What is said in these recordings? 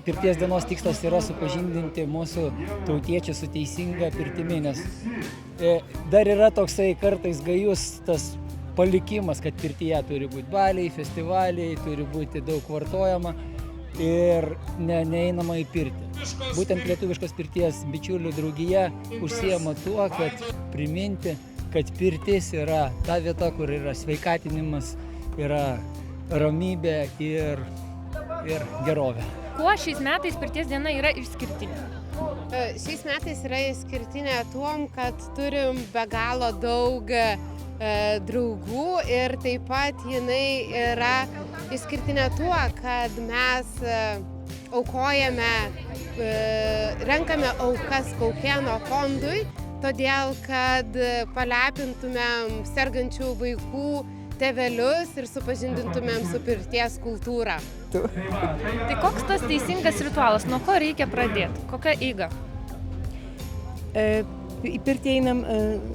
Pirties dienos tikslas yra supažindinti mūsų tautiečius su teisinga pirtimi, nes dar yra toksai kartais gajus tas palikimas, kad pirtyje turi būti baliai, festivaliai, turi būti daug vartojama ir neeinama į pirtį. Būtent lietuviškos pirties bičiulių draugija užsiema tuo, kad priminti, kad pirtis yra ta vieta, kur yra sveikatinimas, yra ramybė ir gerovė. Kuo šiais metais pirties diena yra išskirtinė? Šiais metais yra išskirtinė tuom, kad turim be galo daug draugų ir taip pat jinai yra išskirtinė tuo, kad mes aukojame, renkame aukas Kaukėno fondui, todėl kad palepintumėm sergančių vaikų tėvelius ir supažindintumėm su pirties kultūra. Tai koks tas teisingas ritualas, nuo ko reikia pradėti, kokia eiga? Į pirtį einam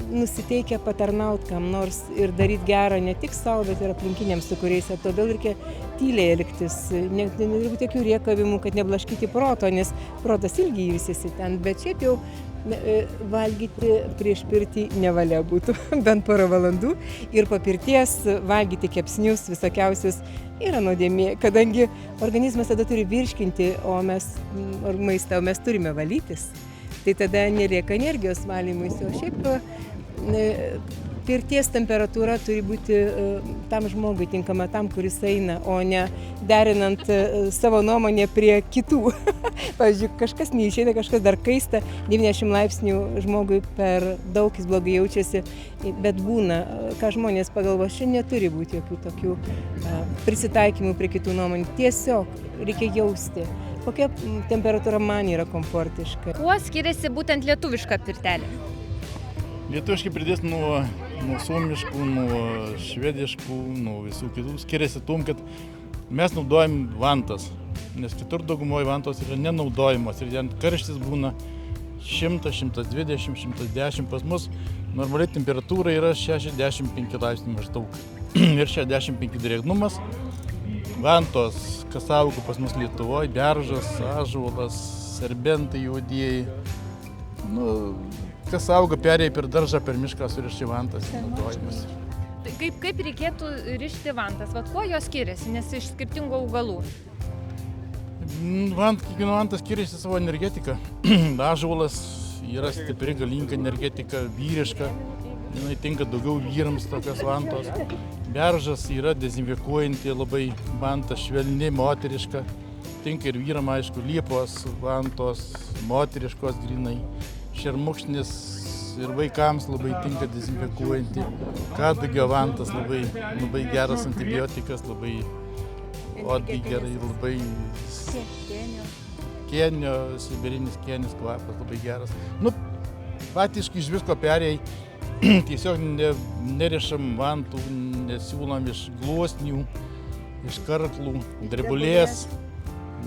nusiteikę patarnaut kam nors ir daryti gerą ne tik savo, bet ir aplinkiniams, su kuriais. Todėl reikia tyliai elgtis, neturi būti jokių riekavimų, kad neblaškyti proto, nes protas ilgi ilsisi ten, bet šiaip jau valgyti prieš pirtį nevalia būtų, bent porą valandų, ir po pirties valgyti kepsnius visokiausius yra nuodėmė, kadangi organizmas tada turi virškinti maistą, o mes turime valytis. Tai tada nelieka energijos valymuisi, o šiaip pirties temperatūra turi būti tam žmogui tinkama, tam, kuris eina, o ne derinant savo nuomonę prie kitų. Pavyzdžiui, kažkas neišeina, kažkas dar kaista, 90 laipsnių žmogui per daug, jis blogai jaučiasi, bet būna, ką žmonės pagalvo, šiandien neturi būti jokių tokių prisitaikymų prie kitų nuomonių. Tiesiog reikia jausti, kokia temperatūra man yra komfortiška. Kuo skiriasi būtent lietuviška pirtelė? Lietuviškai pirtis nuo suomiškų, nuo švediškų, nuo visų kitų skiriasi tom, kad mes naudojam vantas, nes kitur daugumoje vantos yra nenaudojamos ir ten karštis būna 100, 120, 110, pas mus normaliai temperatūra yra 65 laipsnių maždaug ir 65 drėgnumas. Vantos, kas auga pas mus Lietuvoje, beržas, ąžuolas, serbentai juodieji, kas auga perėję per daržą, per mišką surišti vantas naudojimas. Kaip reikėtų rišti vantas? Kuo jos skiriasi, nes iš skirtingų augalų? Kiekvieno vantas skiriasi savo energetiką. Ąžuolas yra stipri, galinga energetika, vyriška. Jinai tinka daugiau vyrams tokios vantos. Beržas yra dezinfekuojanti labai vanta, švelni, moteriška. Tinka ir vyram, aišku, liepos vantos, moteriškos grinai. Šermukšnis ir vaikams labai tinka dezinfekuojanti. Kadagio vantas labai geras antibiotikas, labai odai gerai, labai kėnio, sibirinis kėnis kvapas labai geras. Patiškai iš visko perėjai, tiesiog nerišam vantų, nesiūlom iš gluosnių, iš karklų, drebulės,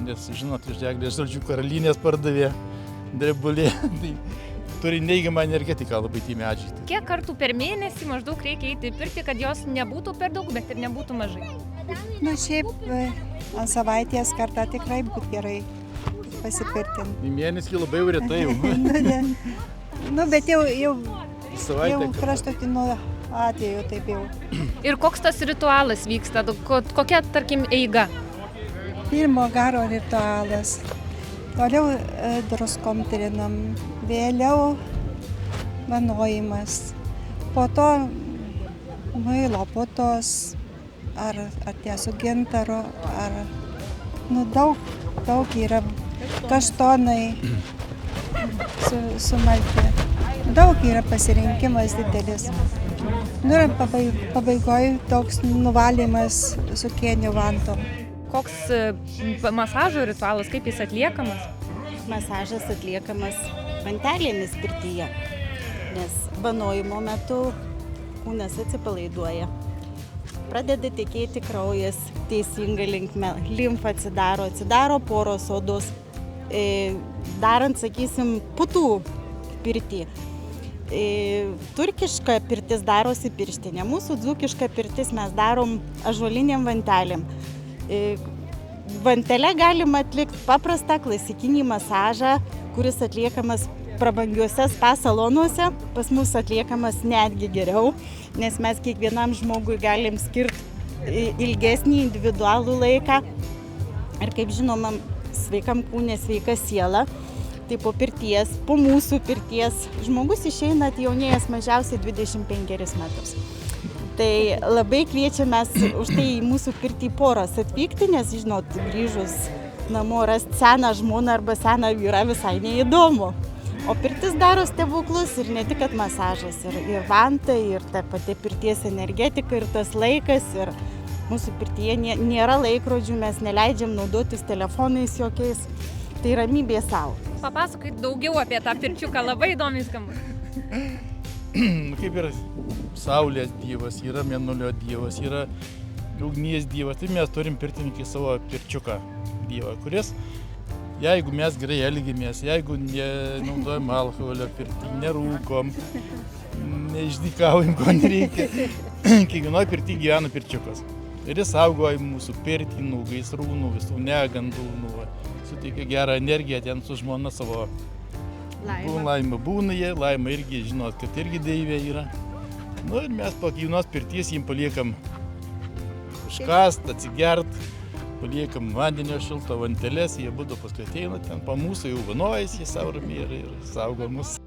nes, žinot, iš Eglės žalčių karalienės pardavė drebulė. Tai turi neigiamą energetiką labai tie medžiai. Kiek kartų per mėnesį maždaug reikia eiti į pirtį, kad jos nebūtų per daug, bet ir nebūtų mažai? Šiaip ant savaitės kartą tikrai būtų gerai pasipirtinti. Į mėnesį labai retai jau. Bet jau kraštutiniu atveju taip jau. Ir koks tas ritualas vyksta? Kokia, tarkim, eiga? Pirmo garo ritualas. Toliau druskom trinam, vėliau vanojimas, po to muilo putos, ar tiesų gintaro, ar daug yra kaštonai sumalti. Daug yra pasirinkimas didelis. Ir pabaigoje toks nuvalymas su kėnių vantom. Koks masažo ritualas, kaip jis atliekamas? Masažas atliekamas vantelėmis pirtyje, nes vanojimo metu kūnas atsipalaiduoja. Pradeda tekėti kraujas teisinga linkme, limfa atsidaro poros odos, darant, sakysim, putų pirtį. Turkiška pirtis darosi pirštinė, mūsų dzūkiška pirtis mes darom ąžuolinėm vantelėm. vantele galima atlikti paprastą klasikinį masažą, kuris atliekamas prabangiuose spa salonuose. Pas mus atliekamas netgi geriau, nes mes kiekvienam žmogui galim skirti ilgesnį individualų laiką. Ir kaip žinoma, sveikam kūne sveika siela. Tai po pirties, po mūsų pirties, žmogus išeina jaunėjęs mažiausiai 25 metus. Tai labai kviečiame už tai į mūsų pirtį poras atvykti, nes, žinot, grįžus namo rasti seną žmoną arba seną vyrą visai neįdomu. O pirtis daro stebuklus ir ne tik masažas, ir vantai, ir ta pati pirties energetika, ir tas laikas. Ir mūsų pirtyje nėra laikrodžių, mes neleidžiam naudotis telefonais jokiais. Tai ramybė savo. Papasakai daugiau apie tą pirčiuką, labai įdomiai skamba. Kaip yra saulės dievas, yra mėnulio dievas, yra ugnies dievas. Tai mes turim pirtininkai savo pirčiuką dievą, kuris, jeigu mes gerai elgiamės, jeigu nenaudojam alkoholio pirtį, nerūkom, neišdykaujam, ko nereikia, kiekvienoj pirty gyvena pirčiukas. Ir jis saugoja mūsų pirtį nuo gaisrų, nuo visų negandų, suteikia gerą energiją ten su žmona savo. Laima būna jie, Laima irgi žinot, kad irgi deivė yra. Nu ir mes po kiekvienos pirties jiem paliekam užkast, atsigert, paliekam vandenio šilto vanteles, jie būtų paskui ateina ten, po mūsų jau vanojasi, jie savo ramiai ir saugo mus.